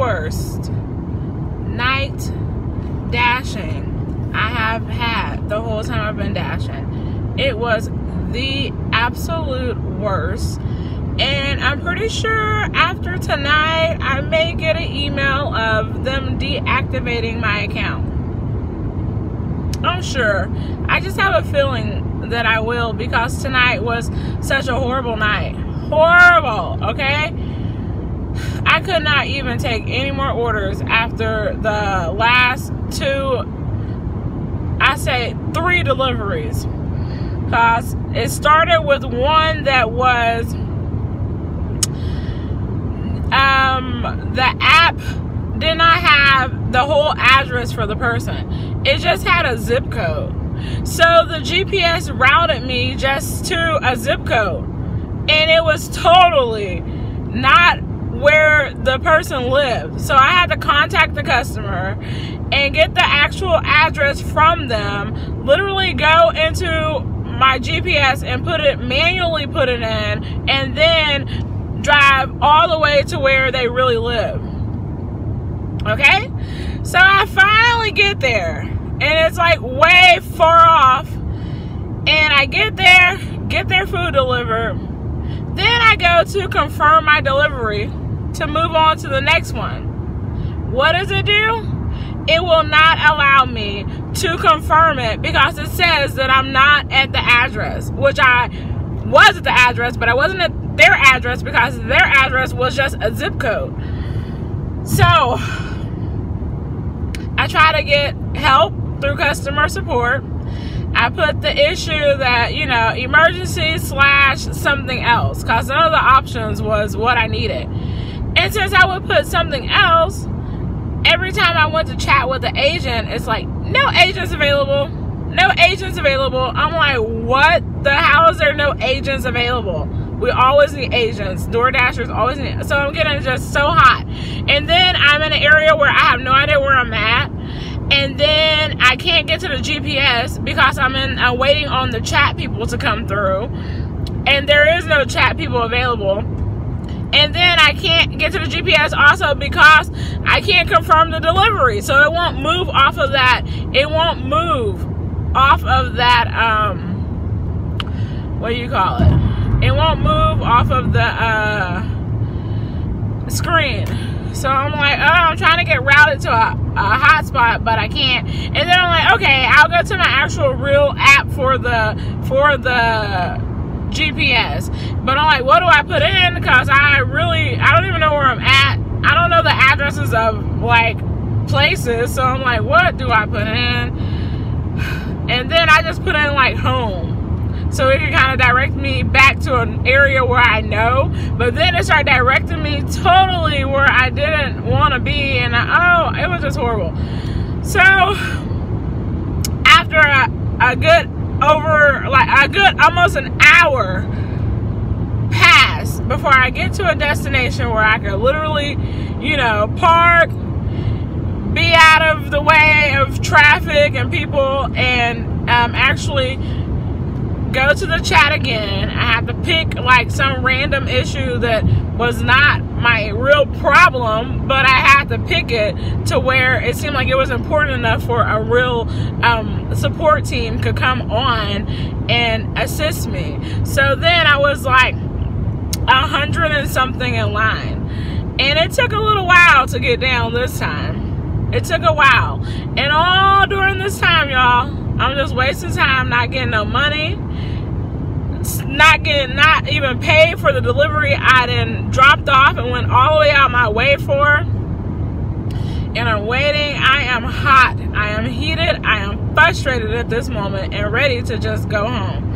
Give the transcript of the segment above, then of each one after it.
worst night dashing I have had the whole time I've been dashing. It was the absolute worst. And I'm pretty sure after tonight, I may get an email of them deactivating my account. I'm sure. I just have a feeling that I will, because tonight was such a horrible night. Horrible, okay? I could not even take any more orders after the last three deliveries. Because it started with one that was... the app did not have the whole address for the person. It just had a zip code. So the GPS routed me just to a zip code. And it was totally not where the person lived. So I had to contact the customer and get the actual address from them. Literally go into my GPS and manually put it in, and then drive all the way to where they really live. Okay? So I finally get there, and it's like way far off, and I get there, get their food delivered. Then I go to confirm my delivery to move on to the next one. What does it do? It will not allow me to confirm it because it says that I'm not at the address, which I was at the address, but I wasn't at their address because their address was just a zip code. So I try to get help through customer support. I put the issue that, you know, emergency / something else, because none of the options was what I needed. And since I would put something else, every time I went to chat with the agent, it's like, no agents available. No agents available. I'm like, what the hell is there no agents available? We always need agents. Doordashers always need. So I'm getting just so hot. And then I'm in an area where I have no idea where I'm at. And then I can't get to the GPS because I'm waiting on the chat people to come through. And there is no chat people available. And then I can't get to the GPS also because I can't confirm the delivery. So it won't move off of that. It won't move off of that, what do you call it? It won't move off of the screen. So I'm like, oh, I'm trying to get routed to a hotspot, but I can't. And then I'm like, okay, I'll go to my actual real app for the GPS. But I'm like, what do I put in? Because I don't even know where I'm at. I don't know the addresses of like places. So I'm like, what do I put in? And then I just put in like home. So it can kind of direct me back to an area where I know. But then it started directing me totally where I didn't want to be. And it was just horrible. So after a good almost an hour passed before I get to a destination where I could literally, you know, park, be out of the way of traffic and people, and actually go to the chat again. I had to pick like some random issue that was not my real problem, but I had to pick it to where it seemed like it was important enough for a real support team could come on and assist me. So then I was like 100 and something in line, and it took a little while to get down this time. It took a while, and all during this time, y'all, I'm just wasting time, not getting no money, not even paid for the delivery I then dropped off and went all the way out my way for. And I'm waiting. I am hot. I am heated. I am frustrated at this moment and ready to just go home.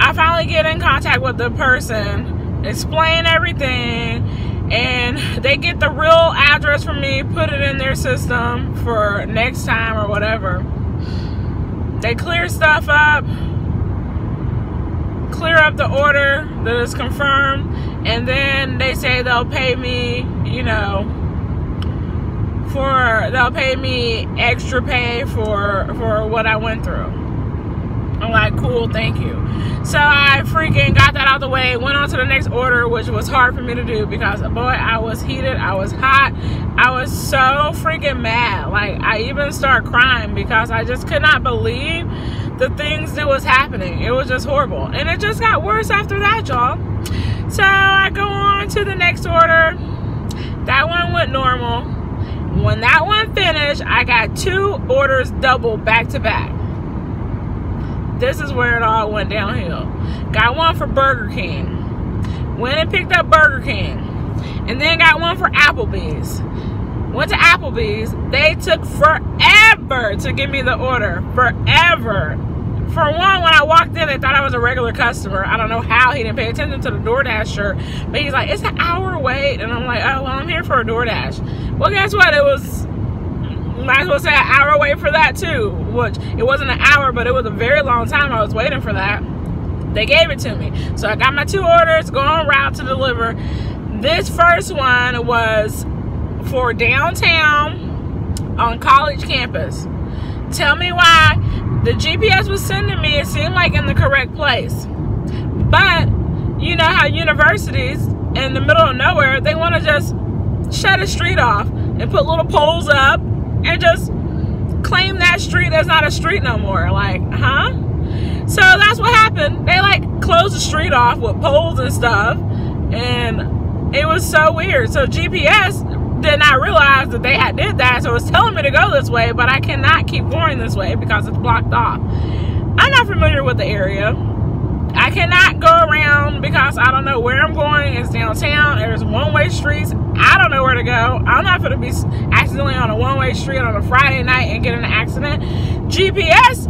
I finally get in contact with the person, explain everything, and they get the real address from me, put it in their system for next time or whatever. They clear stuff up, clear up the order that is confirmed, and then they say they'll pay me, you know, they'll pay me extra pay for what I went through. I'm like, cool, thank you. So I freaking got that out the way, went on to the next order, which was hard for me to do because, boy, I was heated, I was hot, I was so freaking mad. Like, I even started crying because I just could not believe the things that was happening. It was just horrible. And it just got worse after that, y'all. So I go on to the next order. That one went normal. When that one finished, I got 2 orders double back to back. This is where it all went downhill. Got one for Burger King. Went and picked up Burger King. And then got one for Applebee's. Went to Applebee's. They took forever to give me the order. Forever. For one, when I walked in, they thought I was a regular customer. I don't know how he didn't pay attention to the Doordash shirt. But he's like, it's an hour wait. And I'm like, oh, well, I'm here for a Doordash. Well, guess what? It was, might as well say an hour wait for that too. Which, it wasn't an hour, but it was a very long time I was waiting for that. They gave it to me. So I got my 2 orders, going en route to deliver. This first one was for downtown on college campus. Tell me why the GPS was sending me, it seemed like in the correct place. But you know how universities in the middle of nowhere, they want to just shut a street off and put little poles up and just claim that street as not a street no more. Like, huh? So that's what happened. They like closed the street off with poles and stuff, and it was so weird. So GPS did not realize that they had did that, so it was telling me to go this way, but I cannot keep going this way because it's blocked off. I'm not familiar with the area. I cannot go around because I don't know where I'm going. It's downtown. There's one-way streets. I don't know where to go. I'm not going to be accidentally on a one-way street on a Friday night and get in an accident. GPS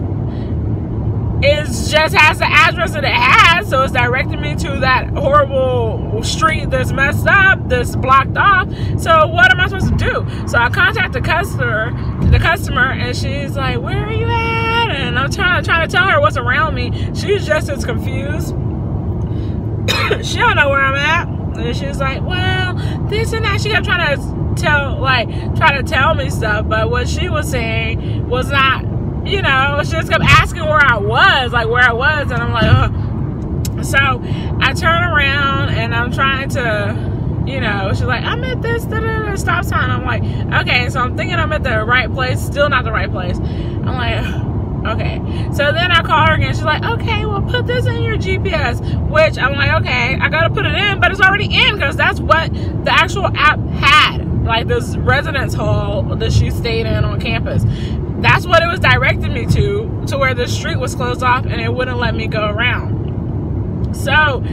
just has the address that it has, so it's directing me to that horrible street that's messed up, that's blocked off. So what am I supposed to do? So I contact the customer, and she's like, where are you at? And I'm trying to tell her what's around me. She's just as confused. She don't know where I'm at. And she's like, well, this and that. She kept trying to tell me stuff, but what she was saying was not, you know, she just kept asking where I was, and I'm like, ugh. So I turn around and I'm trying to, you know, she's like, I'm at this stop sign. I'm like, okay, so I'm thinking I'm at the right place, still not the right place. I'm like, okay. So then I call her again. She's like, okay, well, put this in your GPS, which I'm like, okay, I gotta put it in, but it's already in because that's what the actual app had, like this residence hall that she stayed in on campus. That's what it was directing me to where the street was closed off and it wouldn't let me go around. So,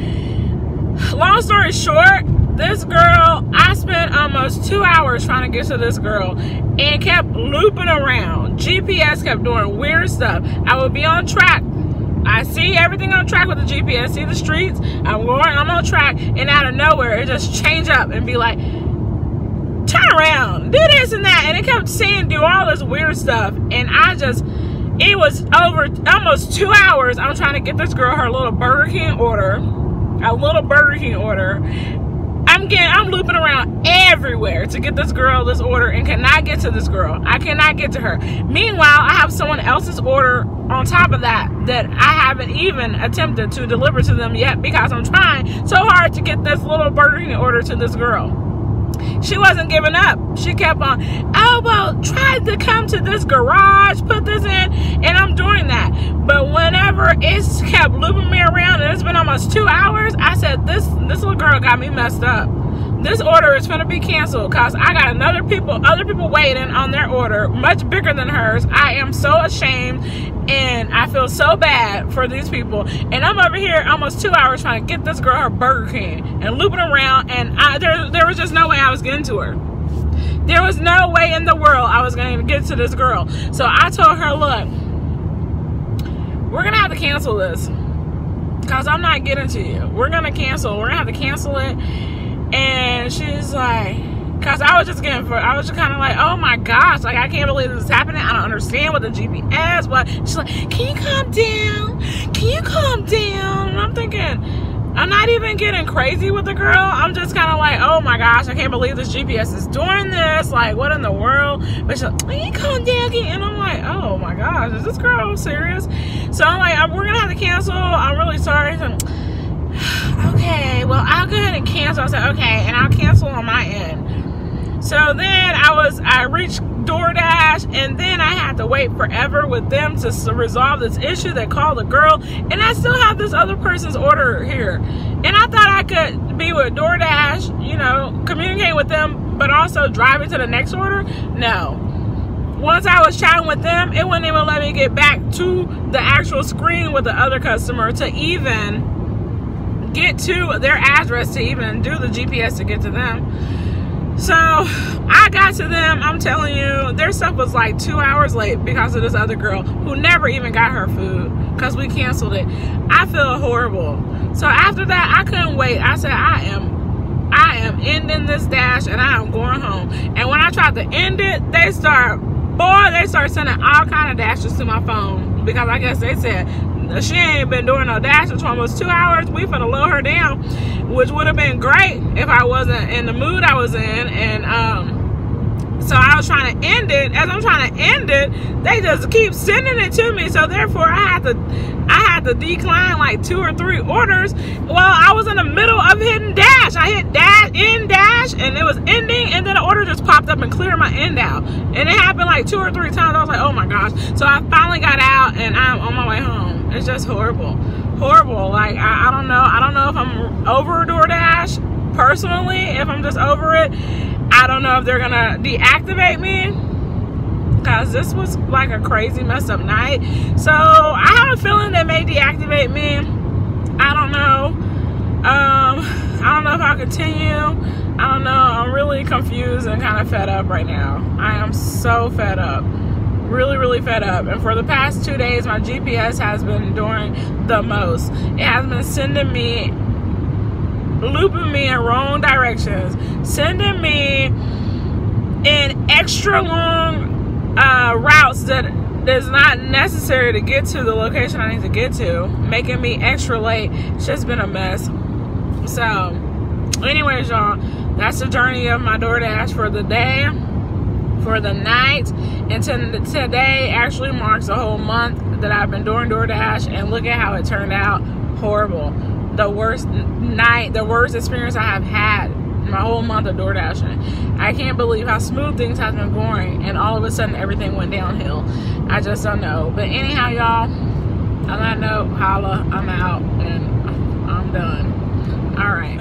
long story short, this girl, I spent almost 2 hours trying to get to this girl and kept looping around. GPS kept doing weird stuff. I would be on track. I see everything on track with the GPS, see the streets, I'm on track, and out of nowhere, it just change up and be like, turn around, do this and that, and it kept saying do all this weird stuff, and it was over almost 2 hours. I'm trying to get this girl her little Burger King order, I'm looping around everywhere to get this girl this order and cannot get to this girl. I cannot get to her. Meanwhile, I have someone else's order on top of that I haven't even attempted to deliver to them yet because I'm trying so hard to get this little Burger King order to this girl. She wasn't giving up. She kept on, oh, well, try to come to this garage, put this in, and I'm doing that. But whenever it's kept looping me around, and it's been almost 2 hours, I said, this little girl got me messed up. This order is going to be canceled because I got other people waiting on their order, much bigger than hers. I am so ashamed, and I feel so bad for these people. And I'm over here almost 2 hours trying to get this girl her Burger King and looping around, and there was just no way I was getting to her. There was no way in the world I was going to get to this girl. So I told her, look, we're going to have to cancel this because I'm not getting to you. We're going to cancel. We're going to have to cancel it. And she's like, because I was just kind of like, oh my gosh, like I can't believe this is happening. I don't understand what the GPS was. She's like, can you calm down? Can you calm down? And I'm thinking, I'm not even getting crazy with the girl. I'm just kind of like, oh my gosh, I can't believe this GPS is doing this. Like, what in the world? But she's like, you calm down, and I'm like, oh my gosh, is this girl serious? So I'm like, we're gonna have to cancel. I'm really sorry. So, okay, well, I'll go ahead and cancel. I said, okay, and I'll cancel on my end. So then I reached Doordash, and then I had to wait forever with them to resolve this issue. They called the girl, and I still have this other person's order here. And I thought I could be with Doordash, you know, communicate with them, but also drive it to the next order. No. Once I was chatting with them, it wouldn't even let me get back to the actual screen with the other customer to even get to their address, to even do the GPS to get to them. So I got to them. I'm telling you, their stuff was like 2 hours late because of this other girl who never even got her food because we canceled it. I feel horrible. So after that, I couldn't wait. I said, I am ending this dash, and I am going home. And when I tried to end it, they start sending all kind of dashes to my phone, because I guess they said she ain't been doing no dashes for almost 2 hours. We finna lower her down, which would have been great if I wasn't in the mood I was in. And so I was trying to end it. As I'm trying to end it, they just keep sending it to me. So therefore, I had to decline like 2 or 3 orders. Well, I was in the middle of hitting dash. I hit dash, end dash, and it was ending, and then the order just popped up and cleared my end out. And it happened like 2 or 3 times. I was like, oh my gosh. So I finally got out, and I'm on my way home. It's just horrible. Horrible. Like, I don't know. I don't know if I'm over DoorDash personally, if I'm just over it. I don't know if they're gonna deactivate me, because this was like a crazy messed up night. So I have a feeling they may deactivate me. I don't know. I don't know if I'll continue. I don't know. I'm really confused and kind of fed up right now. I am so fed up. Really, really fed up. And for the past 2 days, my GPS has been doing the most. It has been sending me, looping me in wrong directions, sending me in extra long routes that is not necessary to get to the location I need to get to, making me extra late. It's just been a mess. So anyways, y'all, that's the journey of my DoorDash for the day, for the night. And today actually marks a whole month that I've been doing DoorDash, and look at how it turned out. Horrible. The worst night, the worst experience I have had my whole month of DoorDashing. I can't believe how smooth things have been going, and all of a sudden everything went downhill. I just don't know. But anyhow, y'all, on that note, holla, I'm out, and I'm done. All right.